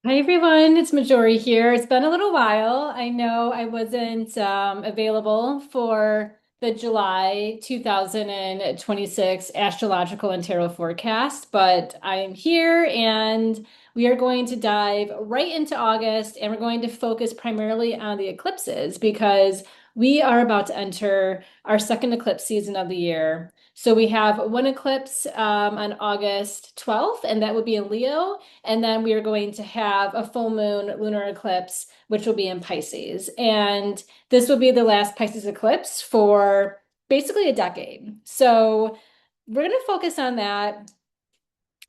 Hi everyone, it's Majorie here. It's been a little while. I know I wasn't available for the July 2026 astrological and tarot forecast, but I'm here and we are going to dive right into August and we're going to focus primarily on the eclipses because we are about to enter our second eclipse season of the year. So we have one eclipse on August 12th, and that would be in Leo. And then we are going to have a full moon lunar eclipse, which will be in Pisces. And this will be the last Pisces eclipse for basically a decade. So we're going to focus on that.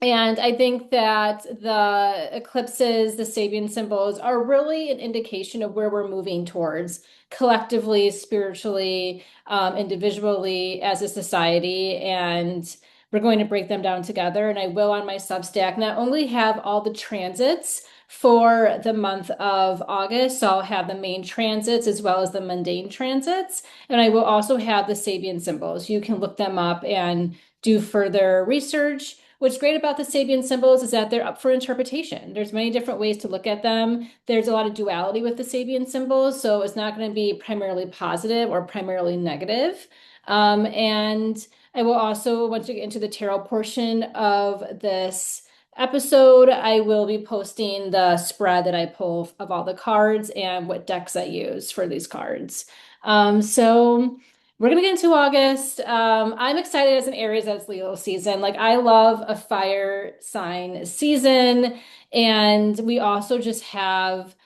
And I think that the eclipses, the Sabian symbols, are really an indication of where we're moving towards collectively, spiritually, individually, as a society. And we're going to break them down together. And I will on my Substack not only have all the transits for the month of August, so I'll have the main transits as well as the mundane transits. And I will also have the Sabian symbols. You can look them up and do further research. What's great about the Sabian symbols is that they're up for interpretation. There's many different ways to look at them. There's a lot of duality with the Sabian symbols, so it's not going to be primarily positive or primarily negative. And I will also, once we get into the tarot portion of this episode, I will be posting the spread that I pull of all the cards and what decks I use for these cards. So we're gonna get into August. I'm excited as an Aries as Leo season. Like I love a fire sign season, and we also just have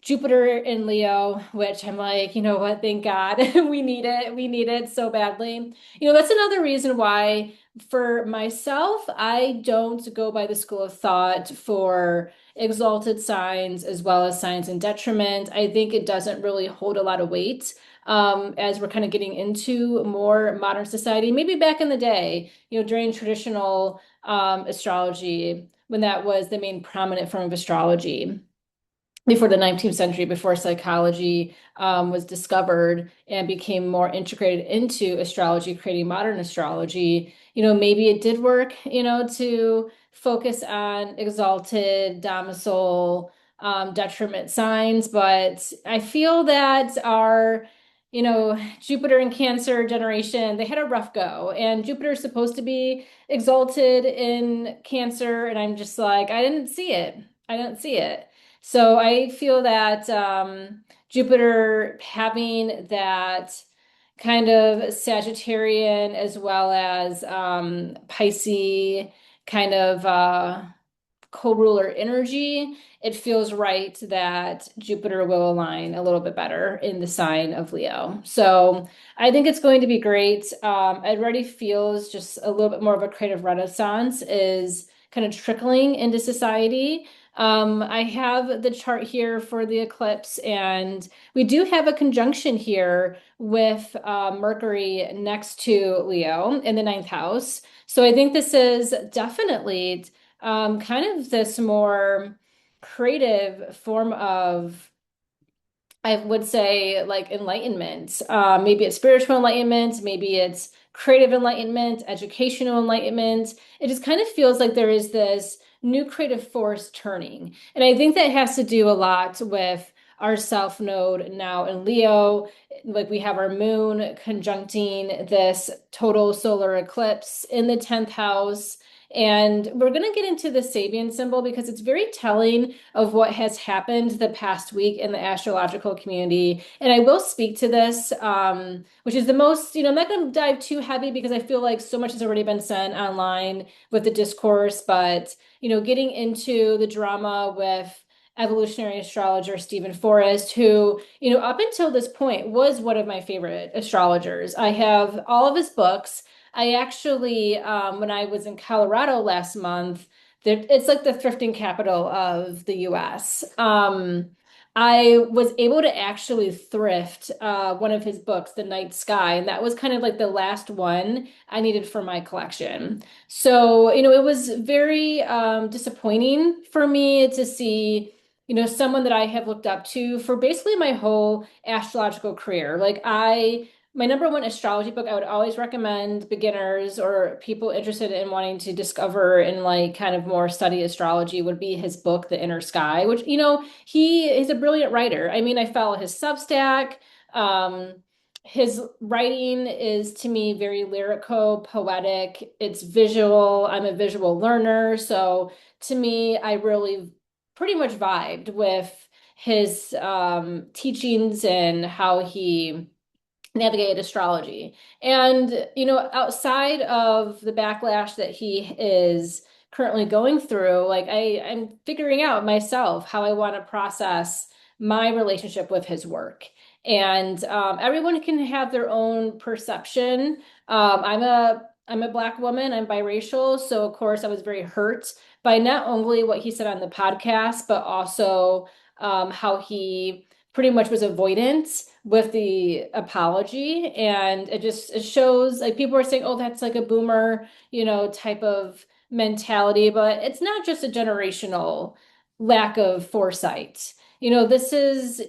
Jupiter in Leo, which I'm like, you know what? Thank God. We need it. We need it so badly. That's another reason why for myself, I don't go by the school of thought for exalted signs as well as signs in detriment. I think it doesn't really hold a lot of weight. As we're kind of getting into more modern society, maybe back in the day, during traditional astrology, when that was the main prominent form of astrology before the 19th century, before psychology was discovered and became more integrated into astrology, creating modern astrology, maybe it did work, to focus on exalted, domicile, detriment signs. But I feel that our, Jupiter and Cancer generation, they had a rough go. And Jupiter is supposed to be exalted in Cancer. And I'm just like, I didn't see it. I don't see it. So I feel that Jupiter having that kind of Sagittarian as well as Pisces kind of co-ruler energy, it feels right that Jupiter will align a little bit better in the sign of Leo. So I think it's going to be great. It already feels just a little bit more of a creative renaissance is kind of trickling into society. I have the chart here for the eclipse, and we do have a conjunction here with Mercury next to Leo in the ninth house. So I think this is definitely kind of this more creative form of, I would say, like enlightenment. Maybe it's spiritual enlightenment, maybe it's creative enlightenment, educational enlightenment. It just kind of feels like there is this new creative force turning. And I think that has to do a lot with our South Node now in Leo. Like we have our moon conjuncting this total solar eclipse in the 10th house. And we're going to get into the Sabian symbol because it's very telling of what has happened the past week in the astrological community. And I will speak to this, which is the most, I'm not going to dive too heavy because I feel like so much has already been said online with the discourse, but, getting into the drama with evolutionary astrologer Steven Forrest, who, up until this point was one of my favorite astrologers. I have all of his books. I actually, when I was in Colorado last month, it's like the thrifting capital of the US. I was able to actually thrift one of his books, The Night Sky, and that was kind of like the last one I needed for my collection. So, it was very disappointing for me to see, someone that I have looked up to for basically my whole astrological career. Like I my number one astrology book I would always recommend beginners or people interested in wanting to discover and like kind of more study astrology would be his book, The Inner Sky, which, he is a brilliant writer. I mean, I follow his Substack. Um, his writing is to me very lyrical, poetic. It's visual. I'm a visual learner. So to me, I really pretty much vibed with his teachings and how he navigate astrology. And, outside of the backlash that he is currently going through, like I'm figuring out myself how I want to process my relationship with his work. And everyone can have their own perception. I'm a Black woman, I'm biracial, so of course I was very hurt by not only what he said on the podcast, but also how he pretty much was avoidant with the apology. And it shows like people are saying, oh, that's like a boomer, type of mentality, but it's not just a generational lack of foresight. This is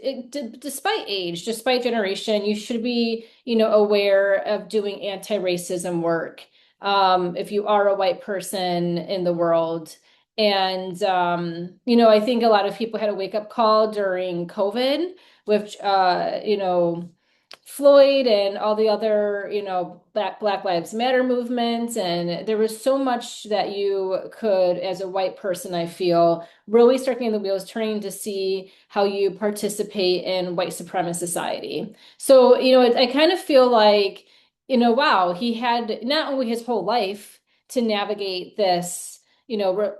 despite age, despite generation, you should be, aware of doing anti-racism work. If you are a white person in the world. And, I think a lot of people had a wake-up call during COVID with, Floyd and all the other, Black Lives Matter movements. And there was so much that you could, as a white person, I feel, really start getting the wheels turning to see how you participate in white supremacist society. So, I kind of feel like, wow, he had not only his whole life to navigate this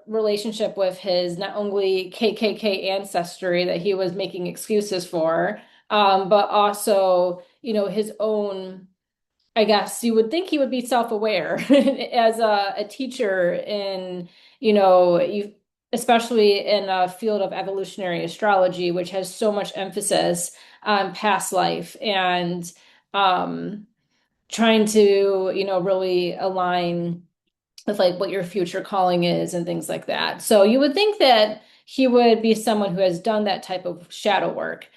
relationship with his not only KKK ancestry that he was making excuses for, but also, his own, I guess you would think he would be self-aware as a teacher in, especially in a field of evolutionary astrology, which has so much emphasis on past life and um, trying to, really align with like what your future calling is and things like that. So you would think that he would be someone who has done that type of shadow work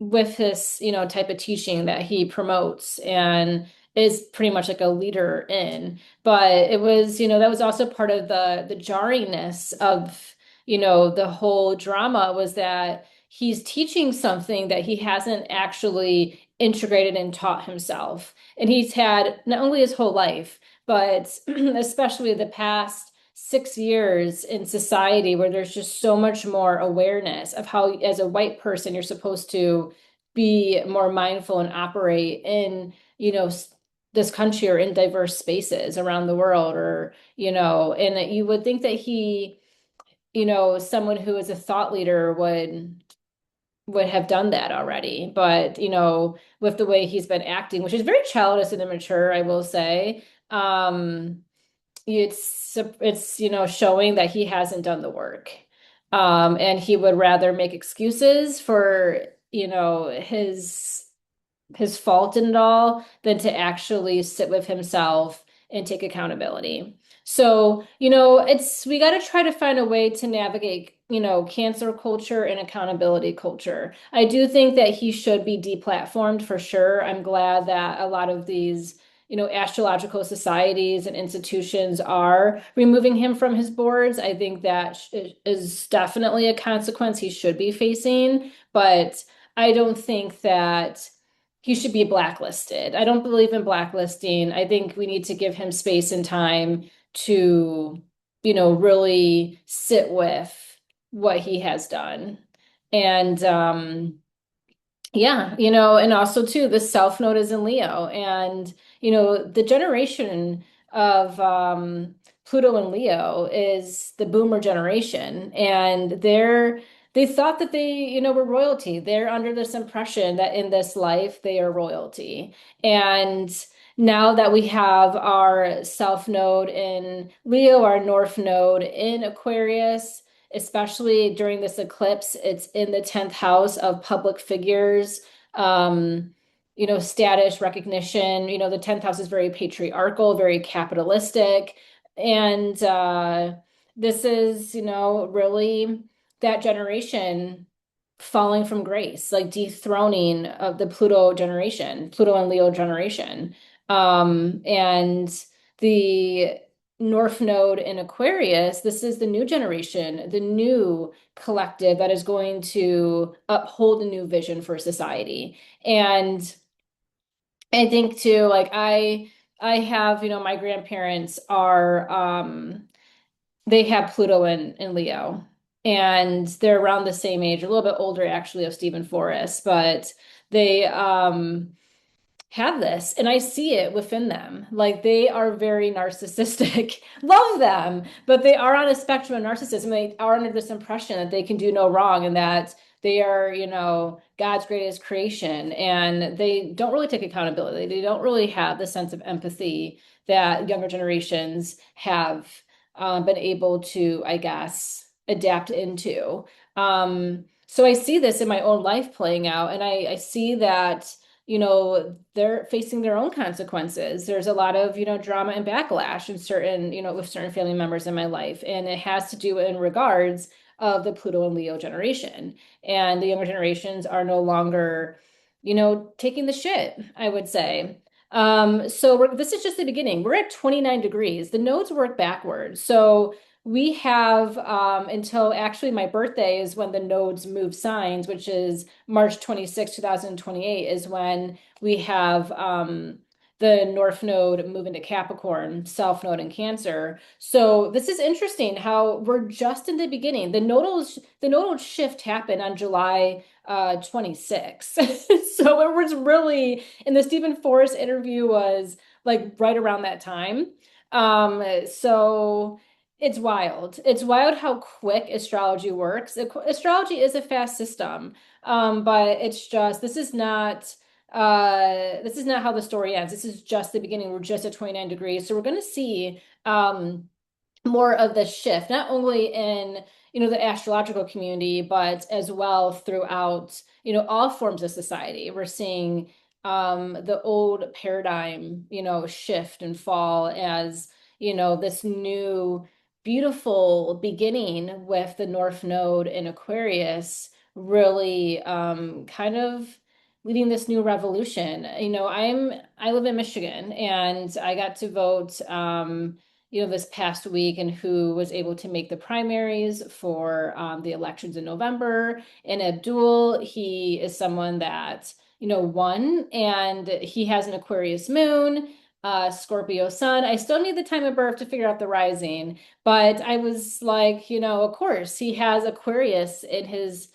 with this, type of teaching that he promotes and is pretty much like a leader in. But it was, that was also part of the jarringness of, the whole drama was that he's teaching something that he hasn't actually integrated and taught himself. And he's had not only his whole life, but especially the past 6 years in society where there's just so much more awareness of how, as a white person, you're supposed to be more mindful and operate in, this country or in diverse spaces around the world, or, and you would think that he, someone who is a thought leader would have done that already. But, with the way he's been acting, which is very childish and immature, I will say, it's showing that he hasn't done the work. And he would rather make excuses for, his fault in it all than to actually sit with himself and take accountability. So, we got to try to find a way to navigate, cancer culture and accountability culture. I do think that he should be deplatformed for sure. I'm glad that a lot of these, astrological societies and institutions are removing him from his boards. I think that is definitely a consequence he should be facing, but I don't think that he should be blacklisted. I don't believe in blacklisting. I think we need to give him space and time to, really sit with what he has done. And yeah, and also too, the South Node is in Leo, and the generation of Pluto and Leo is the boomer generation, and they thought that they, were royalty. They're under this impression that in this life they are royalty. And now that we have our South Node in Leo, our North Node in Aquarius, especially during this eclipse, it's in the 10th house of public figures, status, recognition. The 10th house is very patriarchal, very capitalistic. And this is, really that generation falling from grace, like dethroning of the Pluto generation, Pluto and Leo generation. And the North Node in Aquarius, this is the new generation, the new collective that is going to uphold a new vision for society. And I think too, like I have, my grandparents are they have Pluto in Leo, and they're around the same age, a little bit older actually of Stephen Forrest, but they have this, and I see it within them. Like they are very narcissistic. Love them, but they are on a spectrum of narcissism. They are under this impression that they can do no wrong and that they are, God's greatest creation. And they don't really take accountability. They don't really have the sense of empathy that younger generations have been able to, I guess, adapt into. So I see this in my own life playing out, and I see that they're facing their own consequences. There's a lot of, drama and backlash in certain, with certain family members in my life. And it has to do in regards of the Pluto and Leo generation. And the younger generations are no longer, taking the shit, I would say. So this is just the beginning. We're at 29 degrees. The nodes work backwards. So we have until actually my birthday is when the nodes move signs, which is March 26, 2028, is when we have the North Node move into Capricorn, South Node in Cancer. So this is interesting how we're just in the beginning. The nodal shift happened on July 26. So it was really, and the Stephen Forrest interview was like right around that time. So it's wild. It's wild how quick astrology works. Astrology is a fast system, but it's just this is not how the story ends. This is just the beginning. We're just at 29 degrees, so we're going to see more of the shift, not only in the astrological community, but as well throughout all forms of society. We're seeing the old paradigm shift and fall as this new beautiful beginning with the North Node in Aquarius really kind of leading this new revolution. I live in Michigan, and I got to vote this past week, and who was able to make the primaries for the elections in November. And Abdul, he is someone that won, and he has an Aquarius moon, Scorpio sun. I still need the time of birth to figure out the rising, but I was like, of course, he has Aquarius in his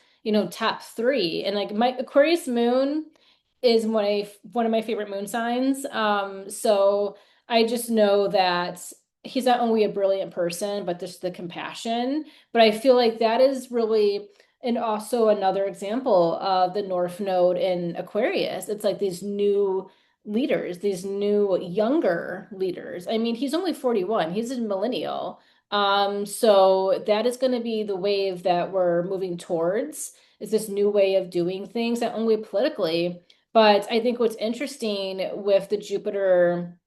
top three, and like my Aquarius moon is one of my favorite moon signs. So I just know that he's not only a brilliant person, but just the compassion. But I feel like that is really, and also another example of the North Node in Aquarius. It's like these new leaders, these new younger leaders. I mean, he's only 41, he's a millennial. So that is going to be the wave that we're moving towards, is this new way of doing things, not only politically, but I think what's interesting with the Jupiter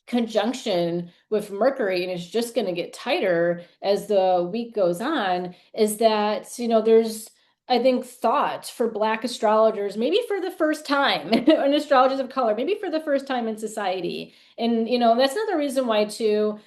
conjunction with Mercury, and it's just going to get tighter as the week goes on, is that, there's, I think, thought for Black astrologers, maybe for the first time, and astrologers of color, maybe for the first time in society. And, that's another reason why, too,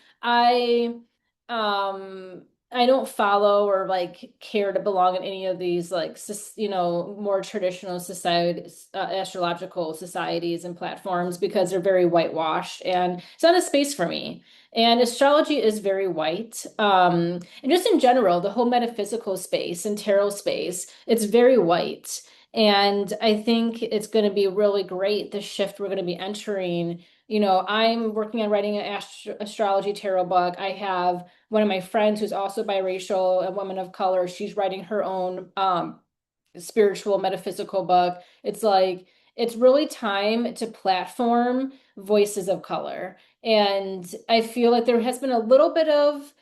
um, I don't follow or like care to belong in any of these like more traditional society astrological societies and platforms, because they're very whitewashed and it's not a space for me. And astrology is very white. And just in general, the whole metaphysical space and tarot space, it's very white. And I think it's going to be really great, the shift we're going to be entering. I'm working on writing an astrology tarot book. I have one of my friends who's also biracial, a woman of color. She's writing her own spiritual metaphysical book. It's like it's really time to platform voices of color. And I feel like there has been a little bit of,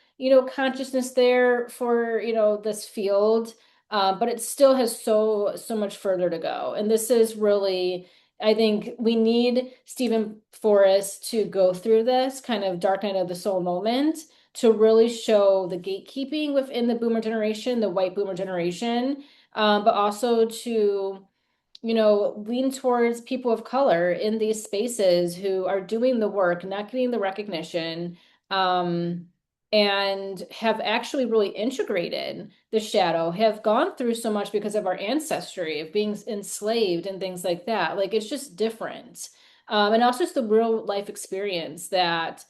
consciousness there for, this field, but it still has so much further to go. And this is really, I think we need Stephen Forrest to go through this kind of dark night of the soul moment to really show the gatekeeping within the boomer generation, the white boomer generation, but also to lean towards people of color in these spaces who are doing the work, not getting the recognition, um, and have actually really integrated the shadow, have gone through so much because of our ancestry of being enslaved and things like that. Like it's just different. And also just the real life experience that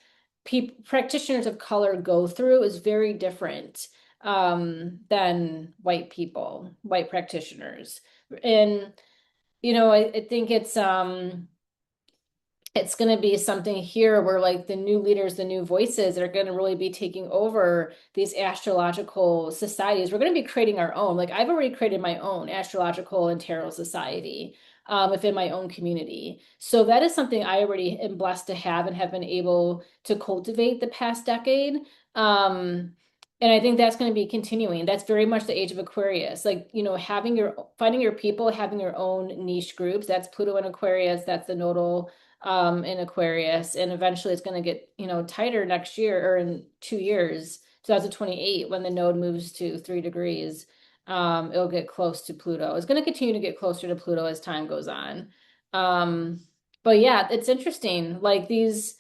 people practitioners of color go through is very different than white people, white practitioners. And I think it's going to be something here where like the new leaders, the new voices are going to really be taking over these astrological societies. We're going to be creating our own. Like I've already created my own astrological and tarot society within my own community. So that is something I already am blessed to have and have been able to cultivate the past decade. Um, and I think that's going to be continuing. That's very much the age of Aquarius. Like, finding your people, having your own niche groups. That's Pluto in Aquarius. That's the nodal in Aquarius, and eventually it's going to get tighter next year or in 2 years, 2028, when the node moves to 3 degrees. It'll get close to Pluto. It's going to continue to get closer to Pluto as time goes on. Um, but yeah, it's interesting. Like these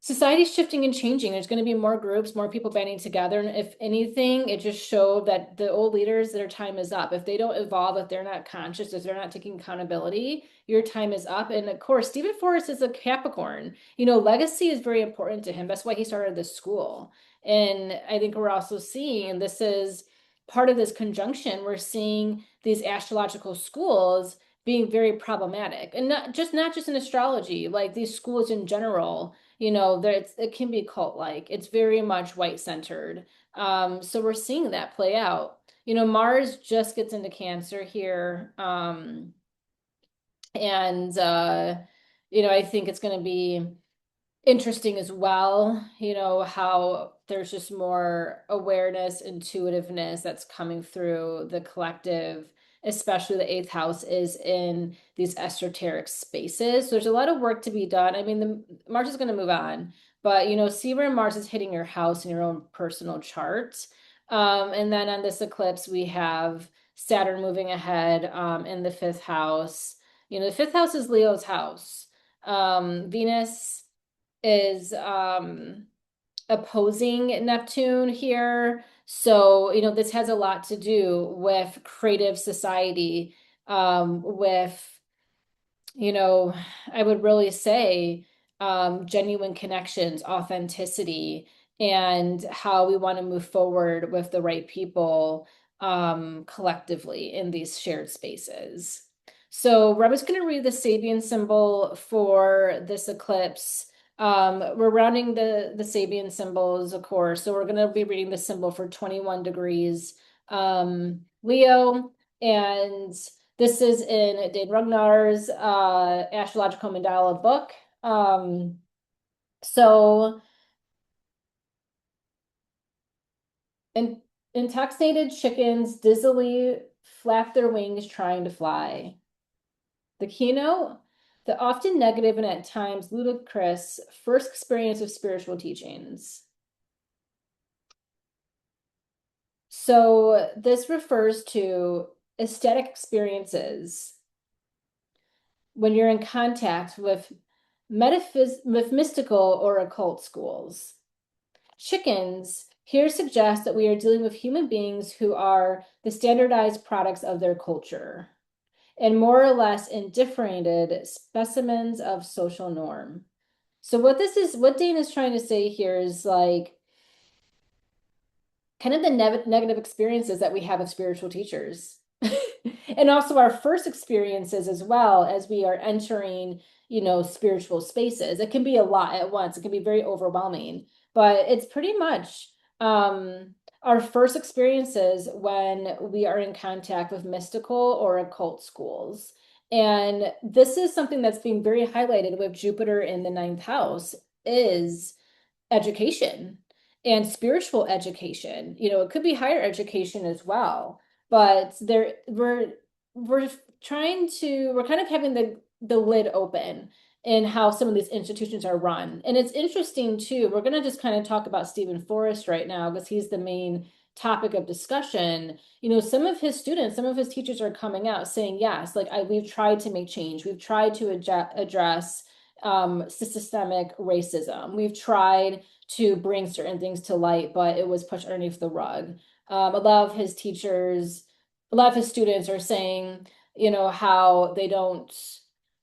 society's shifting and changing. There's going to be more groups, more people banding together. And if anything, it just showed that the old leaders, their time is up. If they don't evolve, if they're not conscious, if they're not taking accountability, your time is up. And of course, Steven Forrest is a Capricorn. Legacy is very important to him. That's why he started this school. And I think we're also seeing, and this is part of this conjunction, we're seeing these astrological schools being very problematic. And not just in astrology, like these schools in general it can be cult-like. It's very much white-centered. So we're seeing that play out. Mars just gets into Cancer here. And I think it's going to be interesting as well, how there's just more awareness, intuitiveness that's coming through the collective, especially the eighth house is in these esoteric spaces. So there's a lot of work to be done. I mean, the Mars is going to move on, but see where Mars is hitting your house in your own personal chart. And then on this eclipse, we have Saturn moving ahead in the fifth house. The fifth house is Leo's house. Venus is opposing Neptune here. So, this has a lot to do with creative society, with, I would really say genuine connections, authenticity, and how we want to move forward with the right people collectively in these shared spaces. So I was going to read the Sabian symbol for this eclipse. We're rounding the Sabian symbols, of course. So we're going to be reading the symbol for 21 degrees Leo. And this is in Dane Rugnar's Astrological Mandala book. So in, intoxicated chickens dizzily flap their wings trying to fly. The keynote, the often negative and at times ludicrous first experience of spiritual teachings. So this refers to aesthetic experiences when you're in contact with mystical or occult schools. Chickens here suggest that we are dealing with human beings who are the standardized products of their culture and more or less indifferented specimens of social norm. So what Dane is trying to say here is like kind of the negative experiences that we have of spiritual teachers. And also our first experiences as well as we are entering, spiritual spaces. It can be a lot at once. It can be very overwhelming, but it's pretty much our first experiences when we are in contact with mystical or occult schools. And this is something that's being very highlighted with Jupiter in the ninth house is education and spiritual education. It could be higher education as well, but we're we're kind of having the lid open in how some of these institutions are run. And it's interesting too. We're going to just kind of talk about Steven Forrest right now because he's the main topic of discussion, some of his students, some of his teachers are coming out saying, yes, like we've tried to make change. We've tried to address systemic racism. We've tried to bring certain things to light, but it was pushed underneath the rug. A lot of his teachers, a lot of his students are saying, how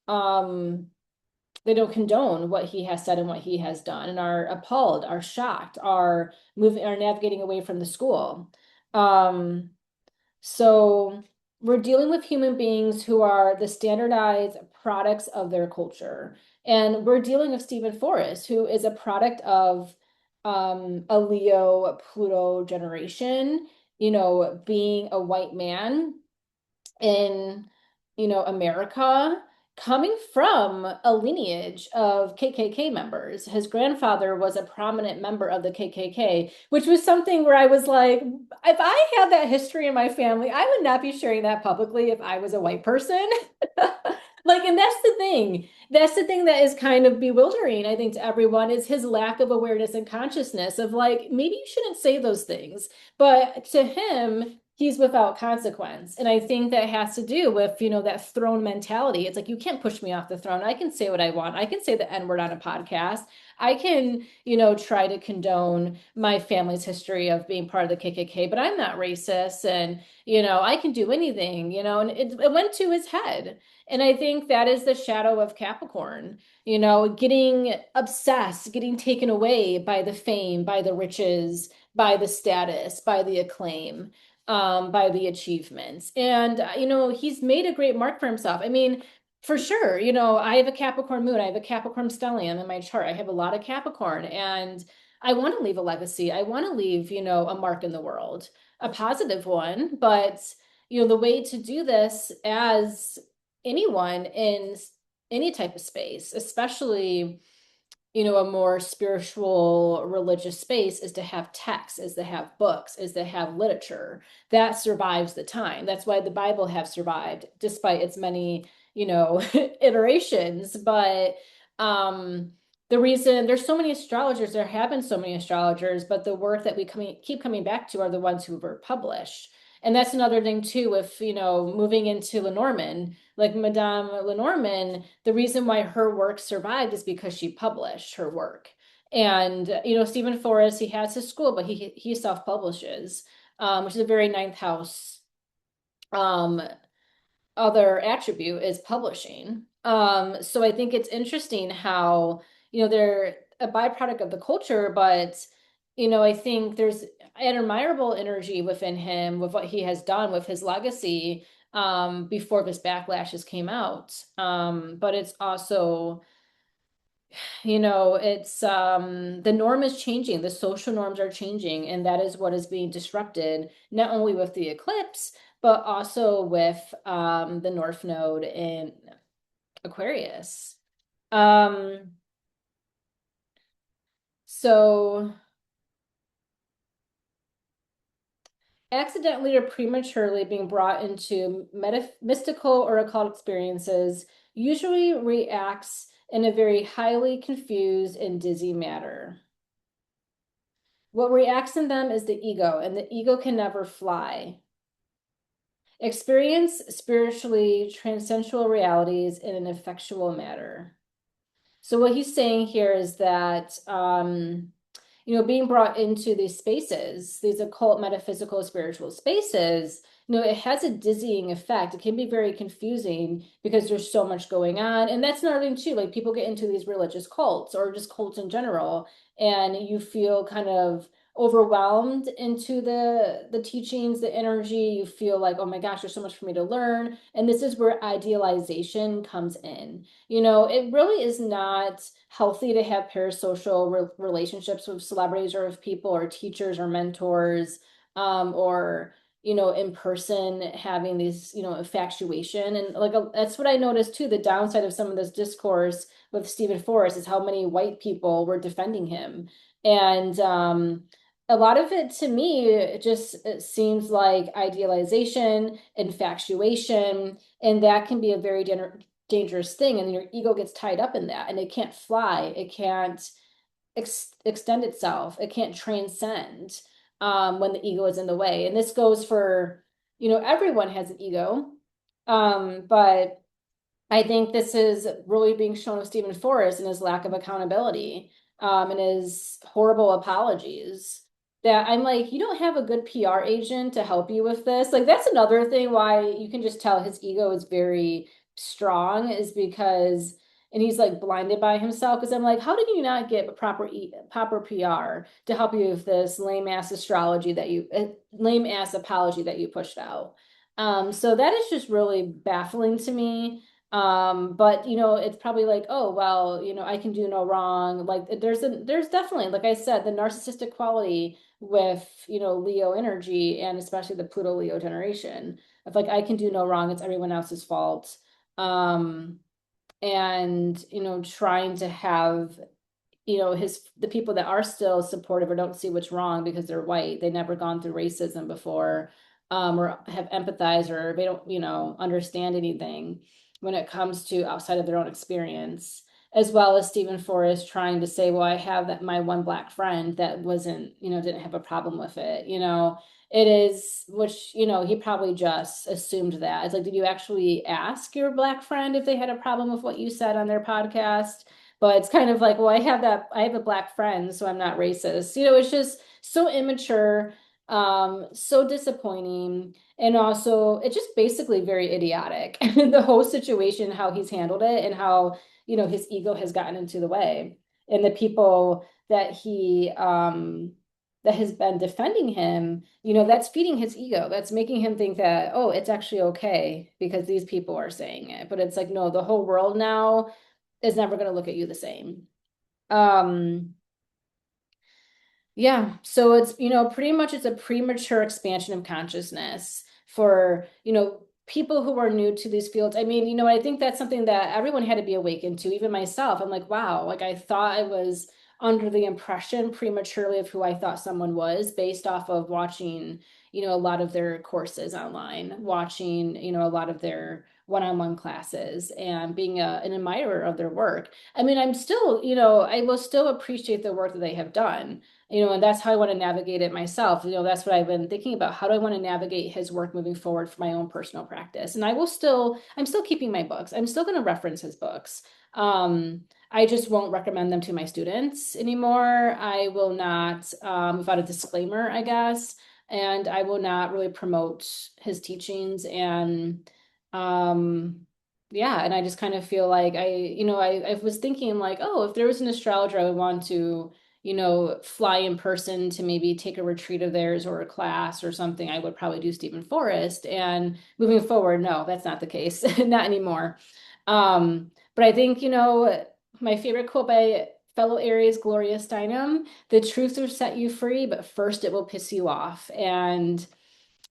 um, they don't condone what he has said and what he has done, and are appalled, are shocked, are navigating away from the school. Um, so we're dealing with human beings who are the standardized products of their culture. And we're dealing with Steven Forrest, who is a product of a Leo Pluto generation, being a white man in, America, coming from a lineage of KKK members. His grandfather was a prominent member of the KKK, which was something where I was like, if I had that history in my family, I would not be sharing that publicly if I was a white person. Like, and that's the thing. That's the thing that is kind of bewildering, I think, to everyone, is his lack of awareness and consciousness of like, maybe you shouldn't say those things. But to him, he's without consequence. And I think that has to do with, that throne mentality. It's like, you can't push me off the throne. I can say what I want. I can say the N word on a podcast. I can, try to condone my family's history of being part of the KKK, but I'm not racist. And, I can do anything, and it went to his head. And I think that is the shadow of Capricorn, getting obsessed, getting taken away by the fame, by the riches, by the status, by the acclaim, by the achievements. And, he's made a great mark for himself. I mean, for sure, I have a Capricorn moon, I have a Capricorn stellium in my chart. I have a lot of Capricorn, and I want to leave a legacy. I want to leave, a mark in the world, a positive one. But, the way to do this as anyone in any type of space, especially, a more spiritual religious space, is to have texts, is to have books, is to have literature that survives the time. That's why the Bible has survived despite its many, iterations. But the reason there's so many astrologers, there have been so many astrologers, but the work that keep coming back to are the ones who were published. And that's another thing too, if, moving into Lenormand, like Madame Lenormand, the reason why her work survived is because she published her work. And, Stephen Forrest, he has his school, but he self-publishes, which is a very ninth house um, other attribute is publishing. So I think it's interesting how, they're a byproduct of the culture, but, I think there's an admirable energy within him with what he has done with his legacy before this backlashes came out. But it's also, it's the norm is changing, the social norms are changing, and that is what is being disrupted, not only with the eclipse, but also with the North Node in Aquarius. Um, so accidentally or prematurely being brought into mystical or occult experiences usually reacts in a very highly confused and dizzy manner. What reacts in them is the ego, and the ego can never fly. Experience spiritually transcendental realities in an effectual manner. So what he's saying here is that being brought into these spaces, these occult, metaphysical, spiritual spaces, it has a dizzying effect. It can be very confusing because there's so much going on. And that's another thing too, like people get into these religious cults or just cults in general, and you feel kind of overwhelmed into the teachings, the energy. You feel like, oh my gosh, there's so much for me to learn. And this is where idealization comes in. It really is not healthy to have parasocial relationships with celebrities or with people or teachers or mentors, or in person having these infatuation. And like that's what I noticed too. The downside of some of this discourse with Steven Forrest is how many white people were defending him. And a lot of it to me, it seems like idealization, infatuation, and that can be a very dangerous thing. And your ego gets tied up in that, and it can't fly. It can't extend itself. It can't transcend. when the ego is in the way. And this goes for, everyone has an ego. But I think this is really being shown with Steven Forrest and his lack of accountability, and his horrible apologies. That I'm like, you don't have a good PR agent to help you with this. Like, that's another thing why you can just tell his ego is very strong, is because, and he's like blinded by himself. Because I'm like, how did you not get proper PR to help you with this lame ass astrology that lame ass apology that you pushed out? So that is just really baffling to me. But it's probably like, oh, well, I can do no wrong. Like there's definitely, like I said, the narcissistic quality with, Leo energy, and especially the Pluto Leo generation of like, I can do no wrong. It's everyone else's fault. Um, and, trying to have, the people that are still supportive or don't see what's wrong because they're white, they never gone through racism before, or have empathized, or they don't, understand anything when it comes to outside of their own experience. As well as Stephen Forrest trying to say, well, I have that my one black friend that wasn't, didn't have a problem with it. It is, which, he probably just assumed that. It's like, did you actually ask your black friend if they had a problem with what you said on their podcast? But it's kind of like, well, I have a black friend, so I'm not racist. It's just so immature, so disappointing. And also, it's just basically very idiotic. The whole situation, how he's handled it, and how, his ego has gotten into the way. And the people that has been defending him, that's feeding his ego. That's making him think that, oh, it's actually okay because these people are saying it. But it's like, no, the whole world now is never going to look at you the same. Um, yeah, so it's, pretty much it's a premature expansion of consciousness for, people who are new to these fields. I mean, I think that's something that everyone had to be awakened to, even myself. I'm like, wow, like I thought I was under the impression prematurely of who I thought someone was based off of watching, a lot of their courses online, watching, a lot of their one-on-one classes, and being an admirer of their work. I mean, I'm still, I will still appreciate the work that they have done, and that's how I want to navigate it myself. That's what I've been thinking about. How do I want to navigate his work moving forward for my own personal practice? And I'm still keeping my books. I'm still going to reference his books. I just won't recommend them to my students anymore. I will not, without a disclaimer, I guess, and I will not really promote his teachings. And, yeah, and I just kind of feel like I was thinking like, oh, if there was an astrologer I would want to, fly in person to maybe take a retreat of theirs or a class or something, I would probably do Stephen Forrest. And moving forward, no, that's not the case, not anymore. But I think, my favorite quote by fellow Aries, Gloria Steinem, the truth will set you free, but first it will piss you off. And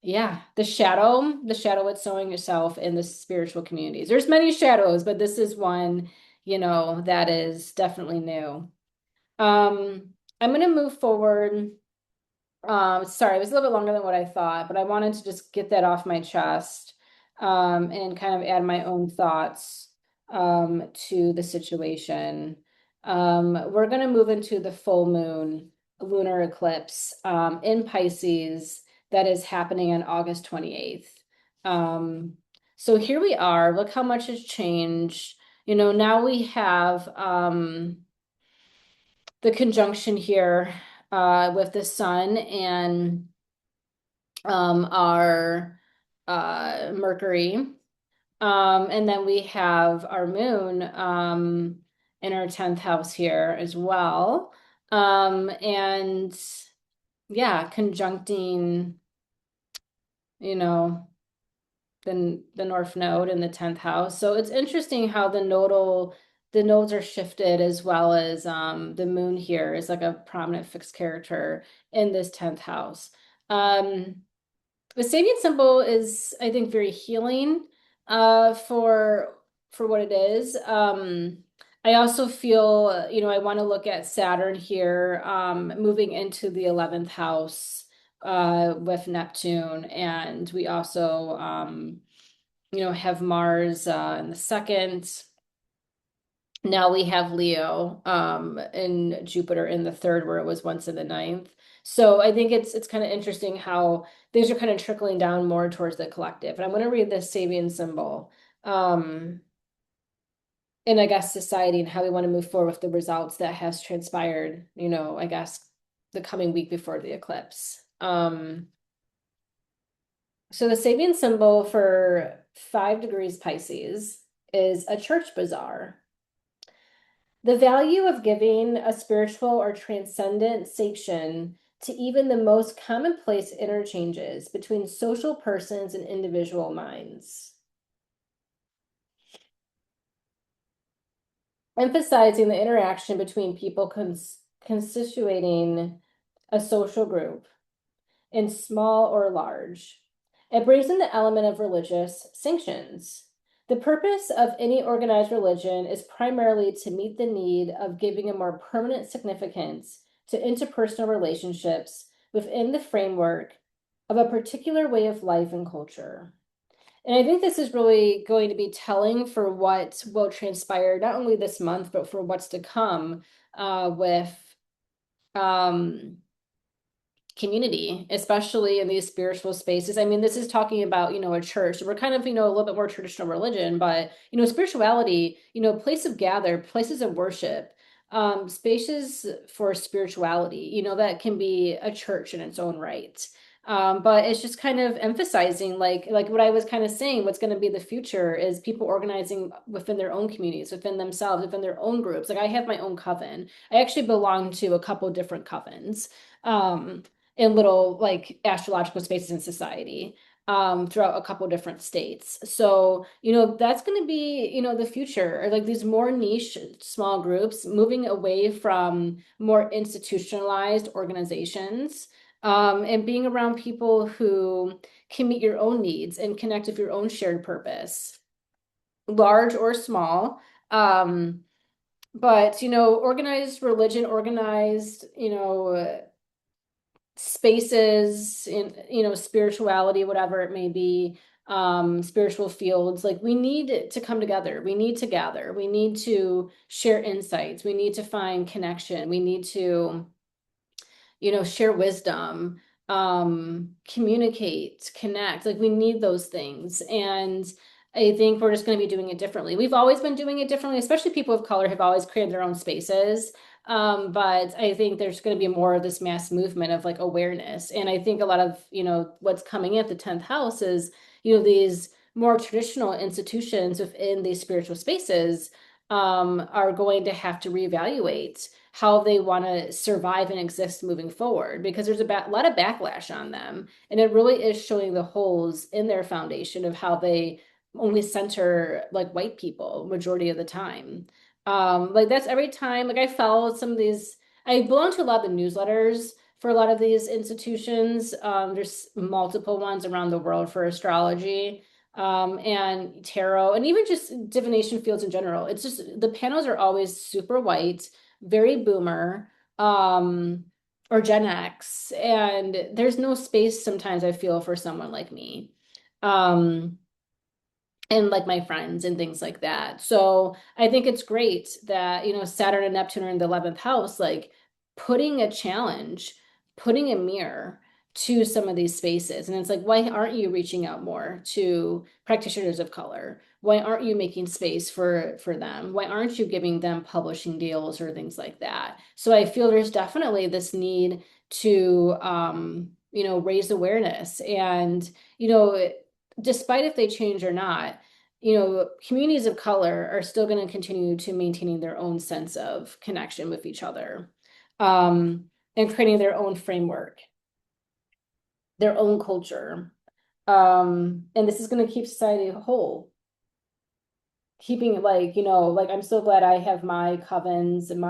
yeah, the shadow it's sowing yourself in the spiritual communities. There's many shadows, but this is one, that is definitely new. I'm going to move forward. Sorry, it was a little bit longer than what I thought, but I wanted to just get that off my chest, and kind of add my own thoughts, to the situation. We're going to move into the full moon lunar eclipse, in Pisces, that is happening on August 28th. So here we are. Look how much has changed. Now we have, the conjunction here, with the sun and, our, Mercury. And then we have our moon, in our 10th house here as well. And yeah, conjuncting, you know, the North Node in the 10th house. So it's interesting how the nodes are shifted, as well as, the moon here is like a prominent fixed character in this 10th house. The Sabian symbol is, I think, very healing, for what it is. I also feel, I want to look at Saturn here, moving into the 11th house, with Neptune. And we also, have Mars, in the second. Now we have Leo, and Jupiter in the third, where it was once in the ninth. So I think it's kind of interesting how things are kind of trickling down more towards the collective. And I'm going to read this Sabian symbol, um, in I guess society and how we want to move forward with the results that has transpired, I guess the coming week before the eclipse. So the Sabian symbol for 5 degrees Pisces is a church bazaar. The value of giving a spiritual or transcendent sanction to even the most commonplace interchanges between social persons and individual minds, emphasizing the interaction between people constituting a social group, in small or large. It brings in the element of religious sanctions. The purpose of any organized religion is primarily to meet the need of giving a more permanent significance to interpersonal relationships within the framework of a particular way of life and culture. And I think this is really going to be telling for what will transpire not only this month, but for what's to come with um, community, especially in these spiritual spaces. I mean, this is talking about, a church. We're kind of, a little bit more traditional religion, but, spirituality, place of gather, places of worship, spaces for spirituality, that can be a church in its own right. But it's just kind of emphasizing like what I was kind of saying, what's going to be the future is people organizing within their own communities, within themselves, within their own groups. Like I have my own coven. I actually belong to a couple different covens. In little like astrological spaces in society, throughout a couple different states. So, that's going to be, the future, or like these more niche small groups moving away from more institutionalized organizations, and being around people who can meet your own needs and connect with your own shared purpose, large or small. But, organized religion, organized, spaces in spirituality, whatever it may be, spiritual fields, like we need to come together, we need to gather, we need to share insights, we need to find connection, we need to share wisdom, communicate, connect. Like we need those things. And I think we're just going to be doing it differently. We've always been doing it differently, especially people of color have always created their own spaces. But I think there's going to be more of this mass movement of like awareness. And I think a lot of, what's coming in at the 10th house is, these more traditional institutions within these spiritual spaces are going to have to reevaluate how they want to survive and exist moving forward because there's a lot of backlash on them. And it really is showing the holes in their foundation of how they only center like white people majority of the time. Like that's every time, like I follow some of these, I belong to a lot of the newsletters for a lot of these institutions. There's multiple ones around the world for astrology, and tarot, and even just divination fields in general. It's just the panels are always super white, very boomer, or Gen X, and there's no space sometimes I feel for someone like me. Um, and like my friends and things like that. So I think it's great that, Saturn and Neptune are in the 11th house, like putting a challenge, putting a mirror to some of these spaces. And it's like, why aren't you reaching out more to practitioners of color? Why aren't you making space for them? Why aren't you giving them publishing deals or things like that? So I feel there's definitely this need to raise awareness and, you know, despite if they change or not, communities of color are still going to continue to maintaining their own sense of connection with each other, and creating their own framework, their own culture. And this is going to keep society whole, keeping it like, like I'm so glad I have my covens and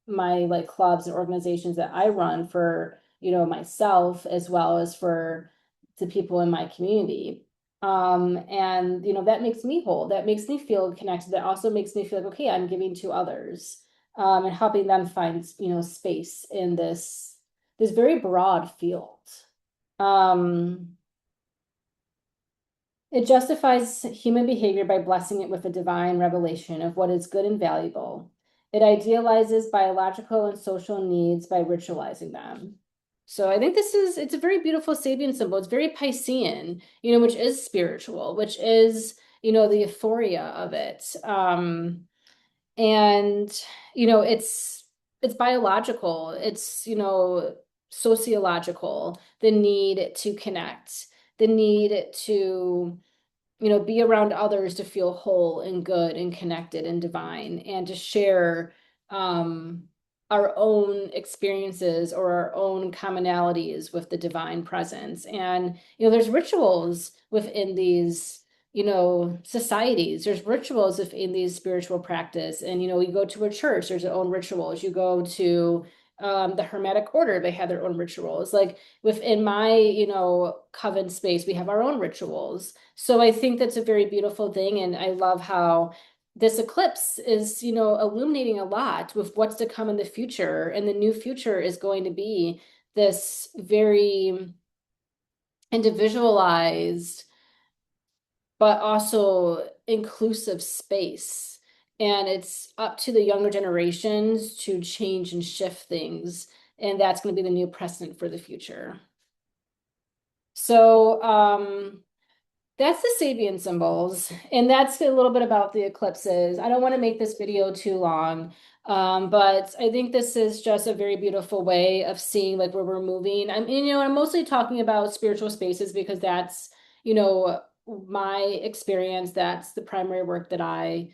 my like clubs and organizations that I run for, myself as well as for the people in my community. And that makes me whole. That makes me feel connected. That also makes me feel like, okay, I'm giving to others, and helping them find, space in this very broad field. Um, It justifies human behavior by blessing it with a divine revelation of what is good and valuable. It idealizes biological and social needs by ritualizing them. So I think it's a very beautiful Sabian symbol. It's very Piscean, which is spiritual, which is, the euphoria of it. And, it's biological, it's, sociological, the need to connect, the need to be around others to feel whole and good and connected and divine and to share um, our own experiences or our own commonalities with the divine presence. And, there's rituals within these, societies. There's rituals within these spiritual practice. And, you go to a church, there's their own rituals. You go to the Hermetic order, they have their own rituals. Like within my, coven space, we have our own rituals. So I think that's a very beautiful thing. And I love how this eclipse is, illuminating a lot with what's to come in the future. And the new future is going to be this very individualized, but also inclusive space. And it's up to the younger generations to change and shift things. And that's going to be the new precedent for the future. So, that's the Sabian symbols, and that's a little bit about the eclipses. I don't want to make this video too long, but I think this is just a very beautiful way of seeing like where we're moving. I mean, I'm mostly talking about spiritual spaces because that's, my experience. That's the primary work that I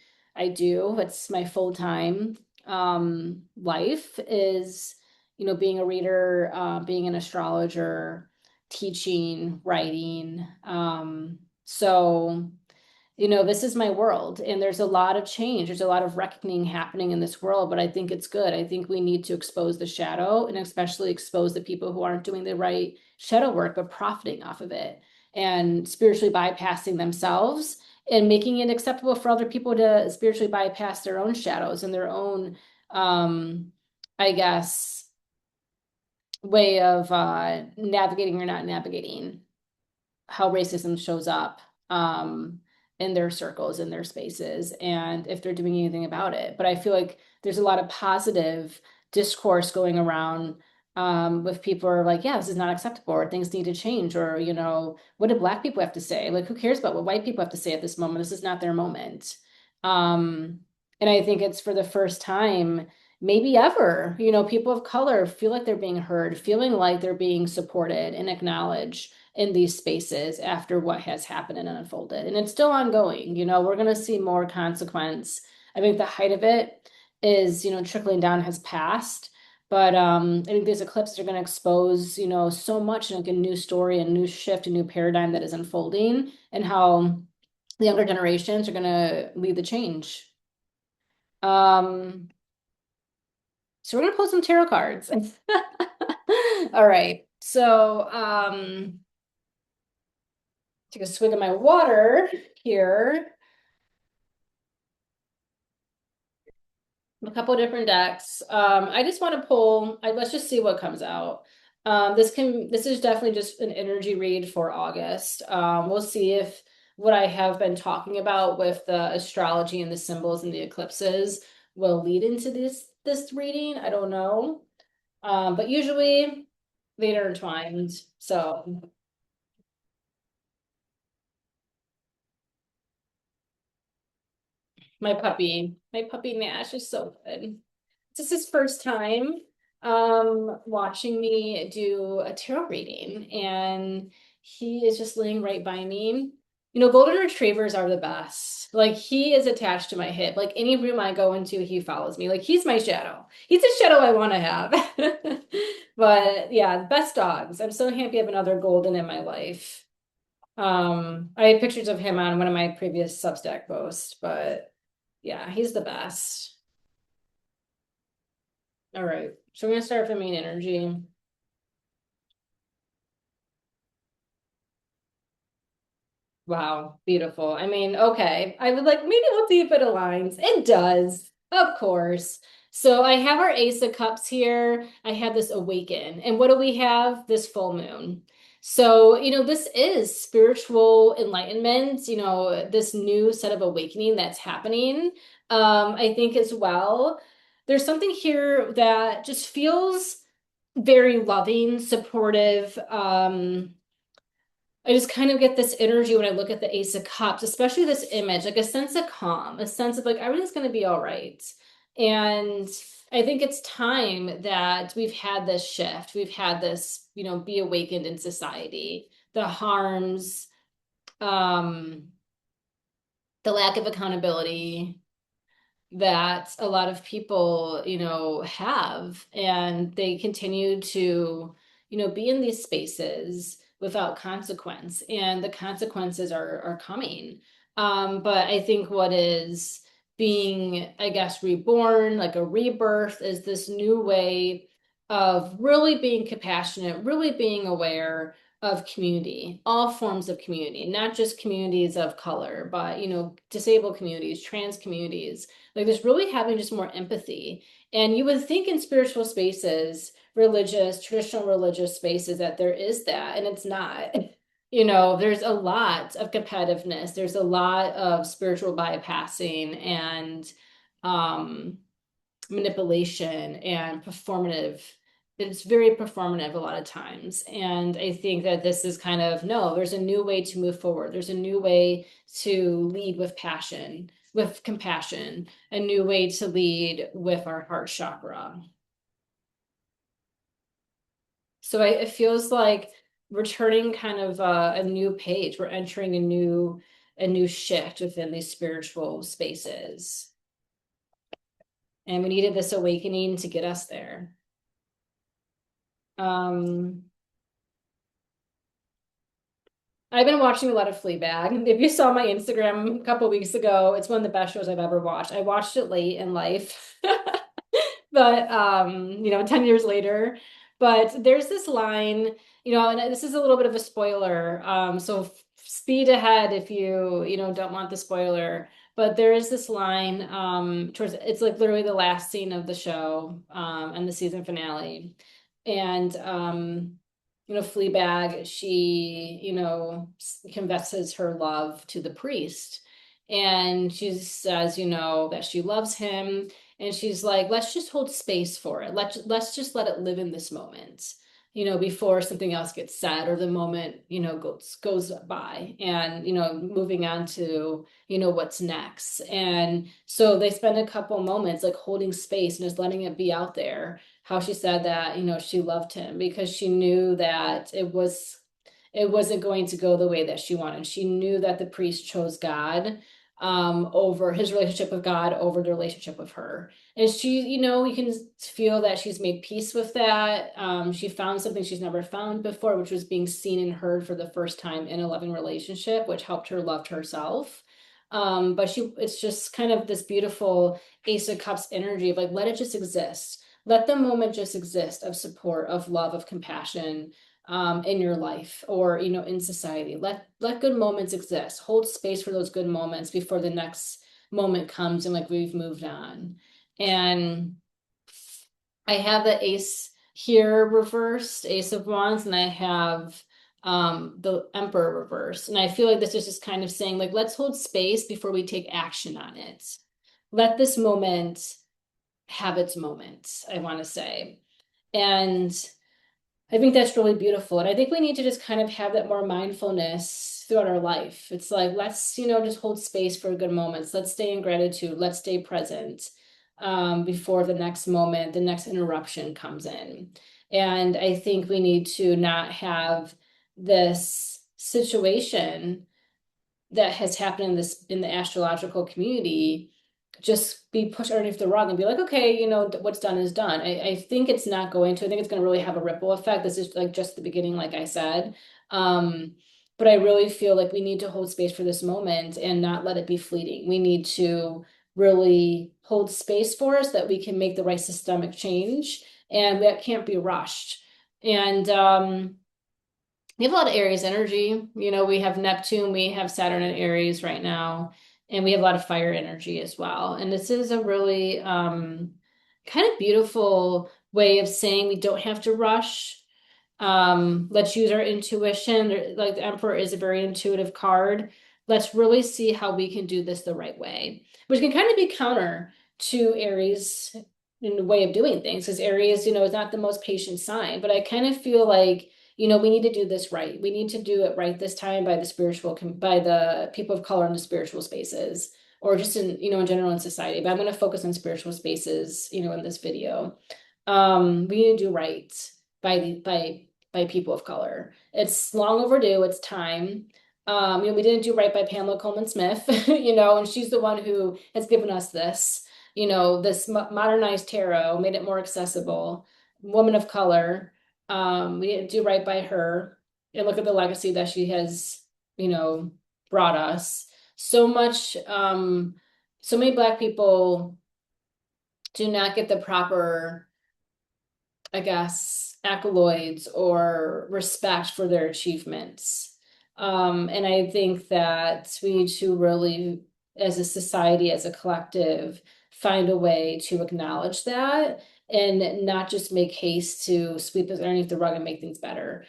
do. It's my full-time life is, being a reader, being an astrologer, teaching, writing. So, this is my world, and there's a lot of change. There's a lot of reckoning happening in this world, but I think it's good. I think we need to expose the shadow and especially expose the people who aren't doing the right shadow work, but profiting off of it and spiritually bypassing themselves and making it acceptable for other people to spiritually bypass their own shadows and their own, I guess, way of navigating or not navigating how racism shows up in their circles, in their spaces, and if they're doing anything about it. But I feel like there's a lot of positive discourse going around with people are like, yeah, this is not acceptable, or things need to change, or, what do Black people have to say? Like, who cares about what white people have to say at this moment? This is not their moment. Um, and I think it's for the first time, maybe ever, people of color feel like they're being heard, feeling like they're being supported and acknowledged in these spaces after what has happened and unfolded. And it's still ongoing. We're going to see more consequence. I think the height of it is, trickling down has passed. But I think these eclipses are going to expose, so much like a new story, a new shift, a new paradigm that is unfolding, and how the younger generations are going to lead the change. Um, so we're going to pull some tarot cards. All right. So, take a swig of my water here. A couple of different decks. I just want to pull, let's just see what comes out. This is definitely just an energy read for August. We'll see if what I have been talking about with the astrology and the symbols and the eclipses will lead into this reading. I don't know. But usually they are entwined. So my puppy Nash is so good. This is his first time watching me do a tarot reading, and he is just laying right by me. Golden retrievers are the best. Like, he is attached to my hip. Like, any room I go into, he follows me. Like, he's my shadow. He's a shadow I want to have. But yeah, best dogs. I'm so happy I have another golden in my life. I had pictures of him on one of my previous Substack posts, but yeah, he's the best. All right, so we're gonna start with the main energy. Wow, beautiful. I mean, okay. I would like, maybe we'll see if it aligns. It does, of course. So I have our Ace of Cups here. I have this Awaken. And what do we have? This full moon. So, this is spiritual enlightenment, this new set of awakening that's happening. I think as well, there's something here that just feels very loving, supportive. I just kind of get this energy when I look at the Ace of Cups, especially this image, like a sense of calm, a sense of like everything's going to be all right. And I think it's time that we've had this shift. We've had this, be awakened in society. The harms, um, the lack of accountability, that a lot of people, have, and they continue to, be in these spaces without consequence, and the consequences are coming. But I think what is being, I guess, reborn, like a rebirth, is this new way of really being compassionate, really being aware of community, all forms of community, not just communities of color, but, disabled communities, trans communities, like there's really having just more empathy. And you would think in spiritual spaces, religious, traditional religious spaces, that there is that, and it's not. There's a lot of competitiveness, there's a lot of spiritual bypassing and um manipulation and performative. It's very performative a lot of times. And I think that this is kind of, no, there's a new way to move forward. There's a new way to lead with passion, with compassion, a new way to lead with our heart chakra. So it feels like we're turning kind of a new page. We're entering a new shift within these spiritual spaces. And we needed this awakening to get us there. Um, I've been watching a lot of Fleabag. If you saw my Instagram a couple weeks ago, it's one of the best shows I've ever watched. I watched it late in life, but 10 years later. But there's this line, and this is a little bit of a spoiler. So speed ahead if you don't want the spoiler. But there is this line towards it's like literally the last scene of the show and the season finale. And Fleabag, she, confesses her love to the priest. And she says, that she loves him. And she's like, let's just hold space for it. Let's just let it live in this moment, before something else gets said or the moment, goes by, and, moving on to, what's next. And so they spend a couple moments like holding space and just letting it be out there. How she said that, she loved him because she knew that it wasn't going to go the way that she wanted. She knew that the priest chose God over his relationship with God over the relationship with her. And she, you can feel that she's made peace with that. She found something she's never found before, which was being seen and heard for the first time in a loving relationship, which helped her love herself. But it's just kind of this beautiful Ace of Cups energy of like, let it just exist. Let the moment just exist of support, of love, of compassion, in your life or in society. Let good moments exist. Hold space for those good moments before the next moment comes and like we've moved on. And I have the ace here reversed, Ace of Wands, and I have the Emperor reversed. And I feel like this is just kind of saying like, let's hold space before we take action on it. Let this moment have its moment, I want to say. And I think that's really beautiful. And I think we need to just kind of have that more mindfulness throughout our life. It's like, let's, just hold space for good moments. Let's stay in gratitude. Let's stay present before the next moment, the next interruption comes in. And I think we need to not have this situation that has happened in the astrological community just be pushed underneath the rug and be like, okay, what's done is done. I think it's not going to. I think it's going to really have a ripple effect. This is like just the beginning, like I said. But I really feel like we need to hold space for this moment and not let it be fleeting. We need to really hold space for us that we can make the right systemic change, and that can't be rushed. And we have a lot of Aries energy. We have Neptune, we have Saturn in Aries right now, and we have a lot of fire energy as well. And this is a really kind of beautiful way of saying we don't have to rush. Let's use our intuition. Like the Emperor is a very intuitive card. Let's really see how we can do this the right way, which can kind of be counter to Aries in the way of doing things, because Aries, is not the most patient sign. But I kind of feel like, we need to do this right. We need to do it right this time by by the people of color in the spiritual spaces, or just in general in society. But I'm going to focus on spiritual spaces, in this video. We need to do right by people of color. It's long overdue. It's time. We didn't do right by Pamela Coleman Smith, and she's the one who has given us this modernized tarot, made it more accessible. Woman of color. We didn't do right by her. And look at the legacy that she has, brought us. So much, so many Black people do not get the proper, I guess, accolades or respect for their achievements. And I think that we need to really, as a society, as a collective, find a way to acknowledge that and not just make haste to sweep it underneath the rug and make things better.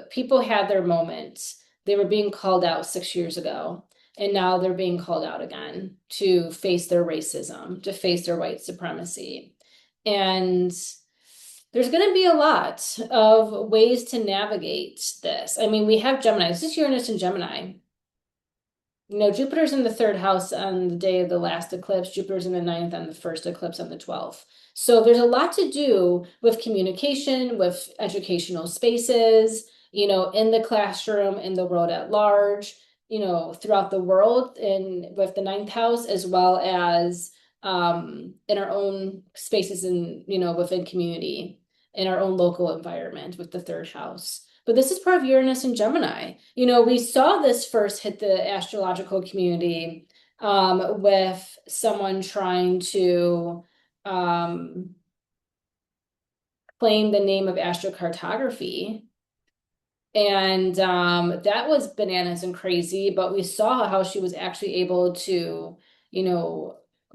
People had their moments. They were being called out 6 years ago, and now they're being called out again to face their racism, to face their white supremacy. And there's going to be a lot of ways to navigate this. I mean, we have Gemini. This is Uranus and Gemini. Jupiter's in the third house on the day of the last eclipse. Jupiter's in the ninth on the first eclipse on the 12th. So there's a lot to do with communication, with educational spaces, in the classroom, in the world at large, throughout the world, and with the ninth house, as well as in our own spaces and, within community, in our own local environment with the third house. But this is part of Uranus and Gemini. We saw this first hit the astrological community with someone trying to claim the name of astrocartography. And that was bananas and crazy, but we saw how she was actually able to,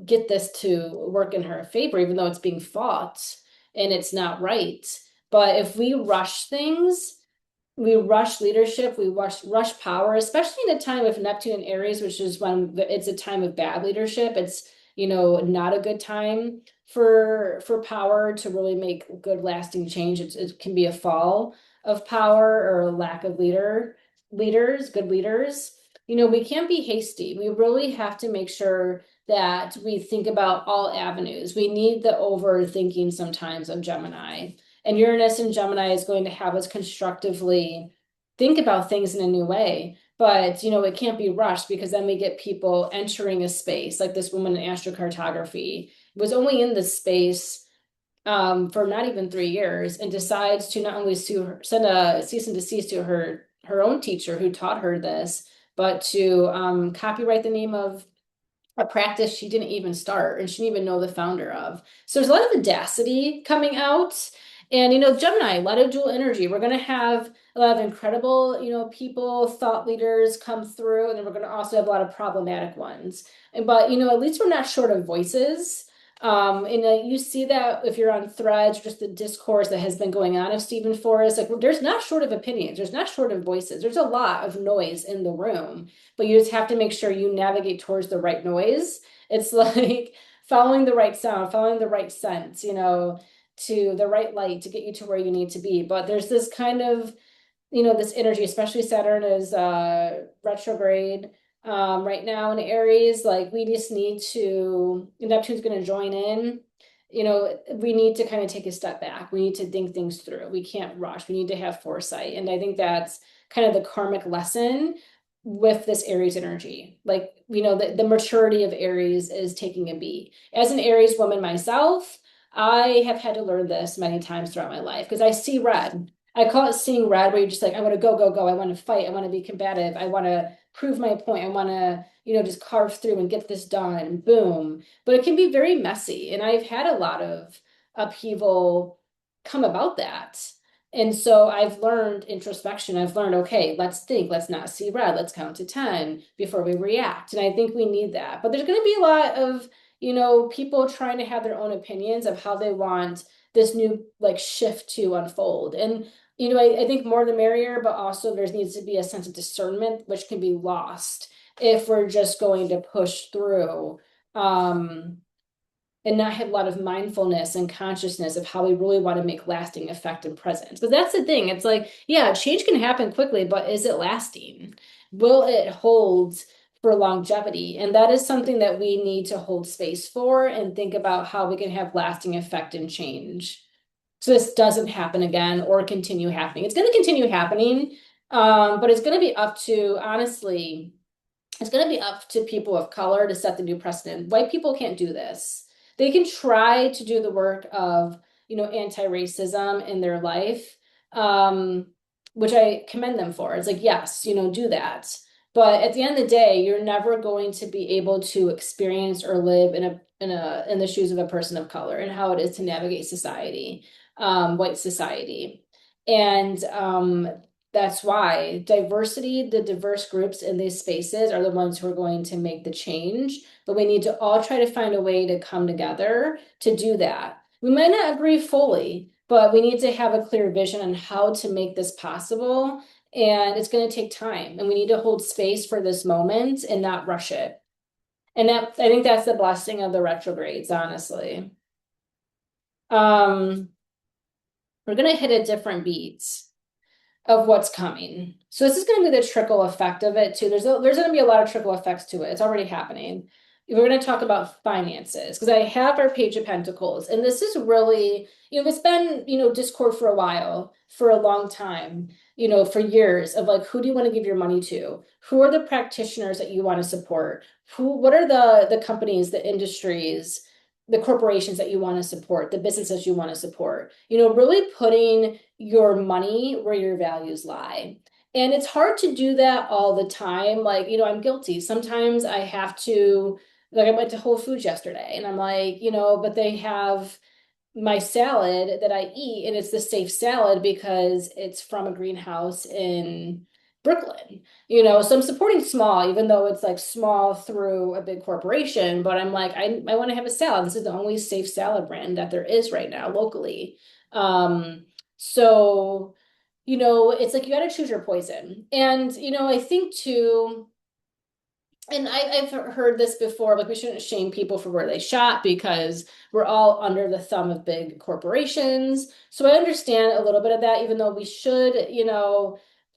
get this to work in her favor, even though it's being fought and it's not right. But if we rush things, we rush leadership, we rush power, especially in a time of Neptune and Aries, which is when it's a time of bad leadership. It's, not a good time for power to really make good lasting change. It can be a fall of power or a lack of good leaders. We can't be hasty. We really have to make sure that we think about all avenues. We need the overthinking sometimes of Gemini. And Uranus and Gemini is going to have us constructively think about things in a new way. But, it can't be rushed, because then we get people entering a space like this woman in astrocartography was only in this space for not even 3 years, and decides to not only send a cease and desist to her own teacher who taught her this, but to copyright the name of a practice she didn't even start and she didn't even know the founder of. So there's a lot of audacity coming out. And, Gemini, a lot of dual energy. We're going to have a lot of incredible, people, thought leaders come through, and then we're going to also have a lot of problematic ones. But, at least we're not short of voices. And you see that if you're on Threads, just the discourse that has been going on of Steven Forrest, like there's not short of opinions, there's not short of voices, there's a lot of noise in the room, but you just have to make sure you navigate towards the right noise. It's like following the right sound, following the right sense, to the right light to get you to where you need to be. But there's this kind of, this energy, especially Saturn is retrograde right now in Aries. Like we just need to, Neptune's going to join in. We need to kind of take a step back. We need to think things through. We can't rush. We need to have foresight. And I think that's kind of the karmic lesson with this Aries energy. Like, the maturity of Aries is taking a beat. As an Aries woman myself, I have had to learn this many times throughout my life because I see red. I call it seeing red, where you're just like, I want to go, go, go. I want to fight. I want to be combative. I want to prove my point. I want to, just carve through and get this done. Boom. But it can be very messy. And I've had a lot of upheaval come about that. And so I've learned introspection. I've learned, okay, let's think, let's not see red. Let's count to 10 before we react. And I think we need that. But there's going to be a lot of, people trying to have their own opinions of how they want this new shift to unfold. And I think more the merrier, but also there needs to be a sense of discernment, which can be lost if we're just going to push through. Um, and not have a lot of mindfulness and consciousness of how we really want to make lasting effect and presence. But that's the thing. It's like, yeah, change can happen quickly, but is it lasting? Will it hold for longevity? And that is something that we need to hold space for and think about how we can have lasting effect and change. So this doesn't happen again or continue happening. It's going to continue happening, but it's going to be up to, honestly, it's going to be up to people of color to set the new precedent. White people can't do this. They can try to do the work of, anti-racism in their life, um, which I commend them for. It's like, yes, do that. But at the end of the day, you're never going to be able to experience or live in the shoes of a person of color and how it is to navigate society, white society. And that's why diversity, the diverse groups in these spaces are the ones who are going to make the change. But we need to all try to find a way to come together to do that. We might not agree fully, but we need to have a clear vision on how to make this possible. And it's going to take time. And we need to hold space for this moment and not rush it. And I think that's the blessing of the retrogrades, honestly. Um, we're going to hit a different beat of what's coming. So this is going to be the trickle effect of it too. There's going to be a lot of trickle effects to it. It's already happening. We're going to talk about finances because I have our Page of Pentacles, and this is really, it's been, discord for a while, for a long time, for years of like, who do you want to give your money to? Who are the practitioners that you want to support? What are the companies, the industries, the corporations that you want to support, the businesses you want to support? Really putting your money where your values lie. And it's hard to do that all the time. Like, I'm guilty. Sometimes I have to, like, I went to Whole Foods yesterday and I'm like, but they have my salad that I eat, and it's the safe salad because it's from a greenhouse in Brooklyn. So I'm supporting small, even though it's like small through a big corporation, but I'm like, I want to have a salad. This is the only safe salad brand that there is right now locally. So, it's like you got to choose your poison. And, I think too, and I've heard this before, like we shouldn't shame people for where they shop because we're all under the thumb of big corporations. So I understand a little bit of that, even though we should,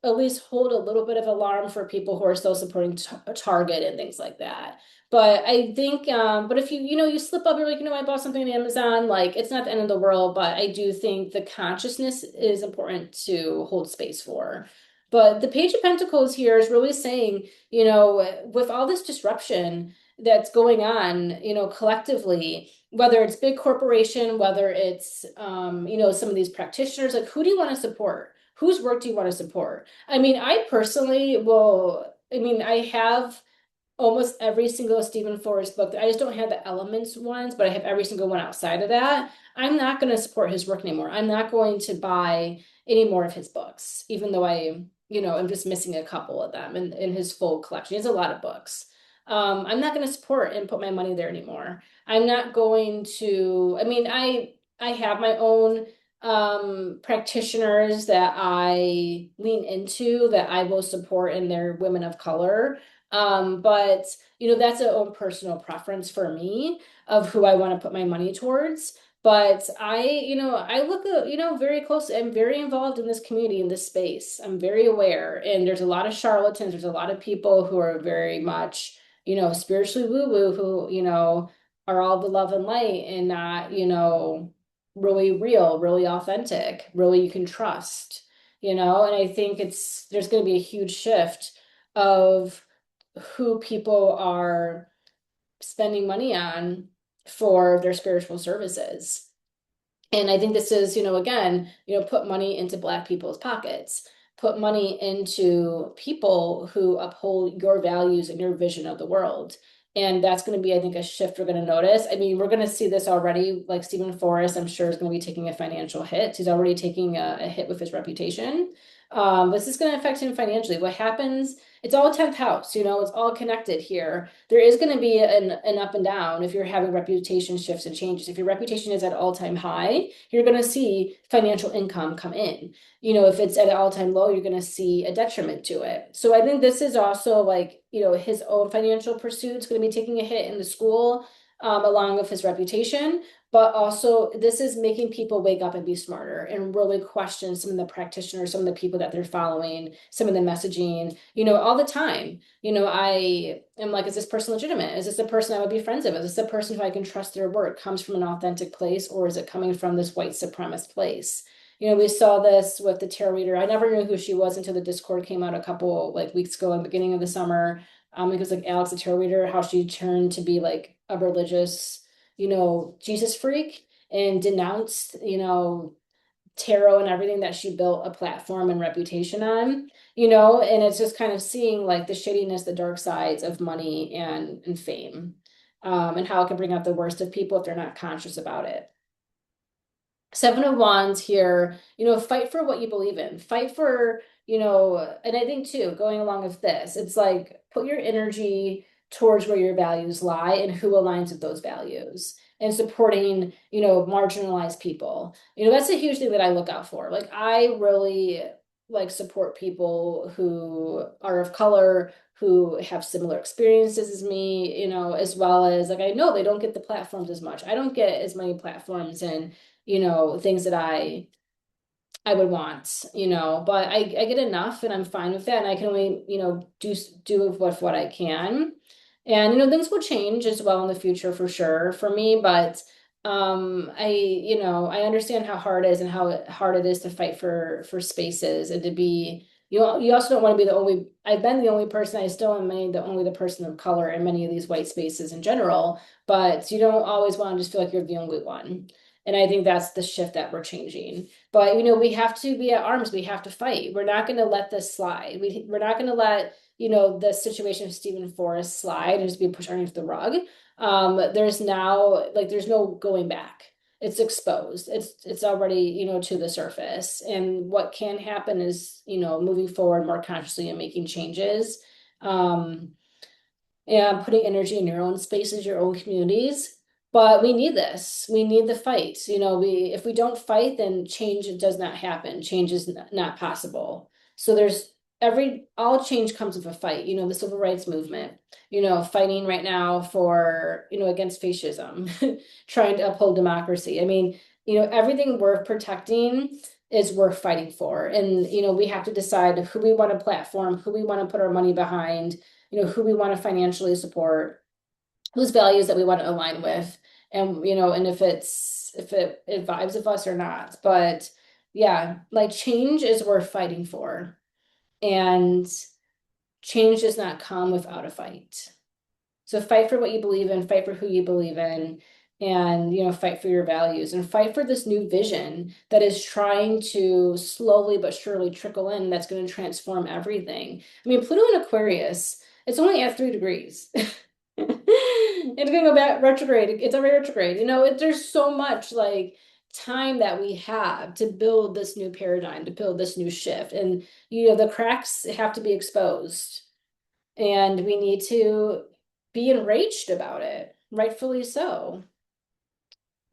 at least hold a little bit of alarm for people who are still supporting Target and things like that. But I think, but if you slip up, you're like, I bought something on Amazon, like it's not the end of the world, but I do think the consciousness is important to hold space for. But the Page of Pentacles here is really saying, with all this disruption that's going on, collectively, whether it's big corporation, whether it's, some of these practitioners, like who do you want to support? Whose work do you want to support? I mean, I personally I have almost every single Steven Forrest book. I just don't have the Elements ones, but I have every single one outside of that. I'm not going to support his work anymore. I'm not going to buy any more of his books, even though I'm just missing a couple of them in his full collection. He has a lot of books. I'm not going to support and put my money there anymore. I'm not going to, I have my own practitioners that I lean into that I will support, and they're women of color. But that's a own personal preference for me of who I want to put my money towards. But I look at, very close. I'm very involved in this community, in this space. I'm very aware. And there's a lot of charlatans. There's a lot of people who are very much, spiritually woo-woo, who, are all the love and light and not, really real, really authentic, really you can trust, and I think there's going to be a huge shift of who people are spending money on for their spiritual services. And I think this is, again, put money into Black people's pockets, put money into people who uphold your values and your vision of the world. And that's going to be, I think, a shift we're going to notice. I mean, we're going to see this already. Like Steven Forrest, I'm sure, is going to be taking a financial hit. He's already taking a hit with his reputation. This is going to affect him financially. What happens? It's all 10th house, it's all connected here. There is going to be an up and down if you're having reputation shifts and changes. If your reputation is at all-time high, you're going to see financial income come in. If it's at an all-time low, you're going to see a detriment to it. So I think this is also like, his own financial pursuits going to be taking a hit in the school, along with his reputation. But also, this is making people wake up and be smarter and really question some of the practitioners, some of the people that they're following, some of the messaging, all the time. I am like, is this person legitimate? Is this a person I would be friends with? Is this a person who I can trust their work comes from an authentic place, or is it coming from this white supremacist place? We saw this with the tarot reader. I never knew who she was until the Discord came out a couple like weeks ago in the beginning of the summer. It was like Alex, the tarot reader, how she turned to be like a religious, Jesus freak and denounced, tarot and everything that she built a platform and reputation on, and it's just kind of seeing like the shadiness, the dark sides of money and fame, and how it can bring out the worst of people if they're not conscious about it. Seven of Wands here, fight for what you believe in. Fight for, and I think too, going along with this, it's like put your energy towards where your values lie and who aligns with those values and supporting, marginalized people. That's a huge thing that I look out for. Like I really like support people who are of color, who have similar experiences as me, as well as like I know they don't get the platforms as much. I don't get as many platforms and things that I would want, but I get enough and I'm fine with that. And I can only, do with what I can. And, things will change as well in the future for sure for me. But I understand how hard it is and how hard it is to fight for spaces and to be, you also don't want to be the only, I've been the only person, I still am the only the person of color in many of these white spaces in general, but you don't always want to just feel like you're the only one. And I think that's the shift that we're changing. But we have to be at arms. We have to fight. We're not going to let this slide. We're not going to let the situation of Steven Forrest slide and just be pushed underneath the rug. There's now like there's no going back. It's exposed. It's already to the surface. And what can happen is moving forward more consciously and making changes. Um, and putting energy in your own spaces, your own communities. But we need this. We need the fight. If we don't fight, then change does not happen. Change is not possible. So there's all change comes with a fight. The civil rights movement, fighting right now for, against fascism, trying to uphold democracy. I mean, everything worth protecting is worth fighting for. And, we have to decide who we want to platform, who we want to put our money behind, who we want to financially support, whose values that we want to align with, and and if it vibes with us or not. But yeah, like change is worth fighting for, and change does not come without a fight. So fight for what you believe in, fight for who you believe in, and fight for your values and fight for this new vision that is trying to slowly but surely trickle in, that's going to transform everything. I mean, Pluto in Aquarius, it's only at 3 degrees. It's going to go back retrograde. It's already retrograde. There's so much like time that we have to build this new paradigm, to build this new shift. And the cracks have to be exposed. And we need to be enraged about it, rightfully so.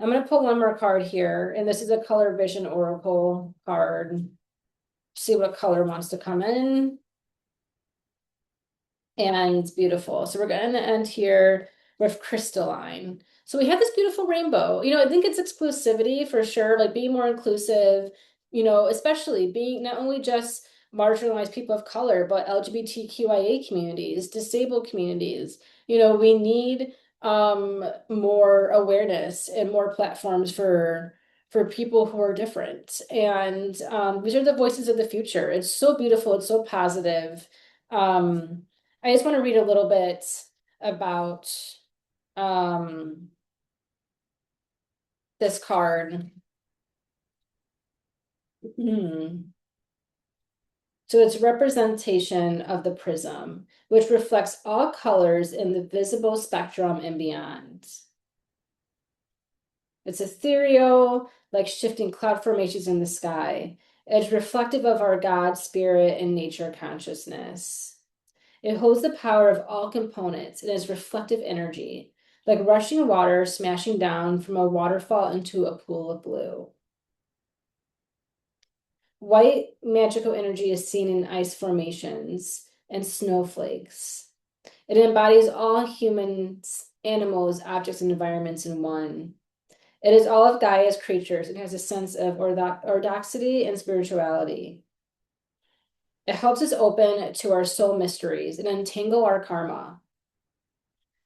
I'm going to pull one more card here, and this is a Color Vision Oracle card. See what color wants to come in. And it's beautiful. So we're going to end here with crystalline. So we have this beautiful rainbow. I think it's exclusivity for sure, like being more inclusive, especially being not only just marginalized people of color, but LGBTQIA communities, disabled communities. We need more awareness and more platforms for people who are different. And these are the voices of the future. It's so beautiful. It's so positive. I just want to read a little bit about this card. So it's representation of the prism, which reflects all colors in the visible spectrum and beyond. It's ethereal, like shifting cloud formations in the sky. It's reflective of our God, spirit, and nature consciousness. It holds the power of all components and is reflective energy, like rushing water smashing down from a waterfall into a pool of blue. White magical energy is seen in ice formations and snowflakes. It embodies all humans, animals, objects, and environments in one. It is all of Gaia's creatures and has a sense of orthodoxy and spirituality. It helps us open to our soul mysteries and untangle our karma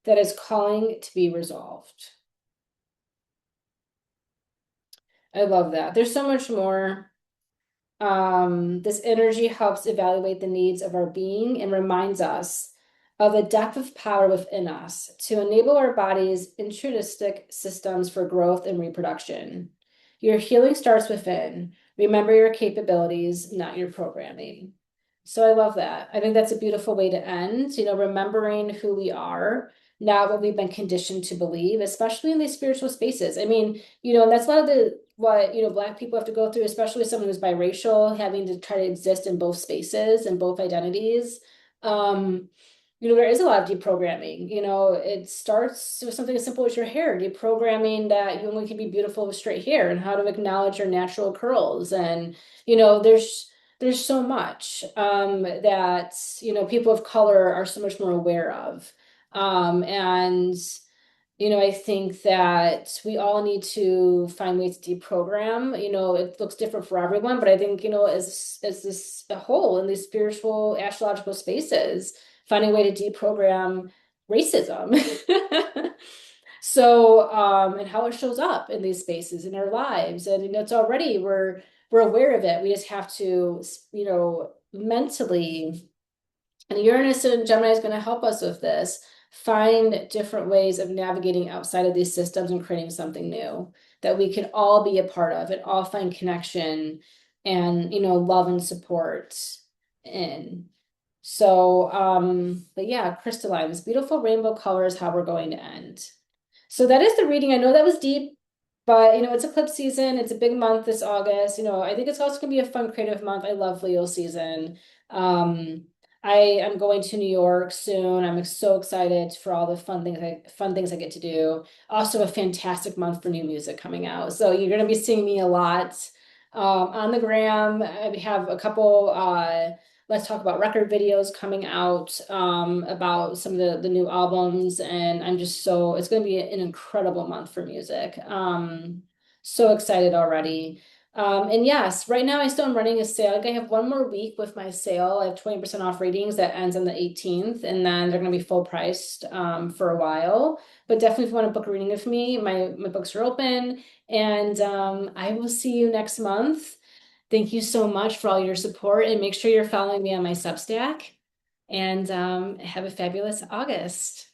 that is calling to be resolved. I love that. There's so much more. This energy helps evaluate the needs of our being and reminds us of the depth of power within us to enable our body's intrinsic systems for growth and reproduction. Your healing starts within. Remember your capabilities, not your programming. So I love that. I think that's a beautiful way to end, remembering who we are, not what we've been conditioned to believe, especially in these spiritual spaces. I mean, and that's a lot of what, Black people have to go through, especially someone who's biracial, having to try to exist in both spaces and both identities. Um, there is a lot of deprogramming. It starts with something as simple as your hair, deprogramming that you only can be beautiful with straight hair and how to acknowledge your natural curls. And, there's so much that, people of color are so much more aware of. And I think that we all need to find ways to deprogram. It looks different for everyone, but I think, as this a whole in these spiritual astrological spaces, finding a way to deprogram racism. So, and how it shows up in these spaces in our lives. And it's already we're aware of it. We just have to, mentally, and Uranus and Gemini is going to help us with this, find different ways of navigating outside of these systems and creating something new that we can all be a part of and all find connection and, love and support in. So, but yeah, crystalline, this beautiful rainbow color is how we're going to end. So that is the reading. I know that was deep, but it's eclipse season. It's a big month this August. I think it's also gonna be a fun creative month. I love Leo season. Um, I am going to New York soon. I'm so excited for all the fun things I get to do. Also a fantastic month for new music coming out. So you're gonna be seeing me a lot on the gram. I have a couple let's talk about record videos coming out about some of the new albums, and it's going to be an incredible month for music. So excited already. And yes, right now I still am running a sale. I have one more week with my sale. I have 20% off readings that ends on the 18th, and then they're going to be full priced for a while. But definitely if you want to book a reading with me, my books are open, and I will see you next month. Thank you so much for all your support, and make sure you're following me on my Substack, and have a fabulous August.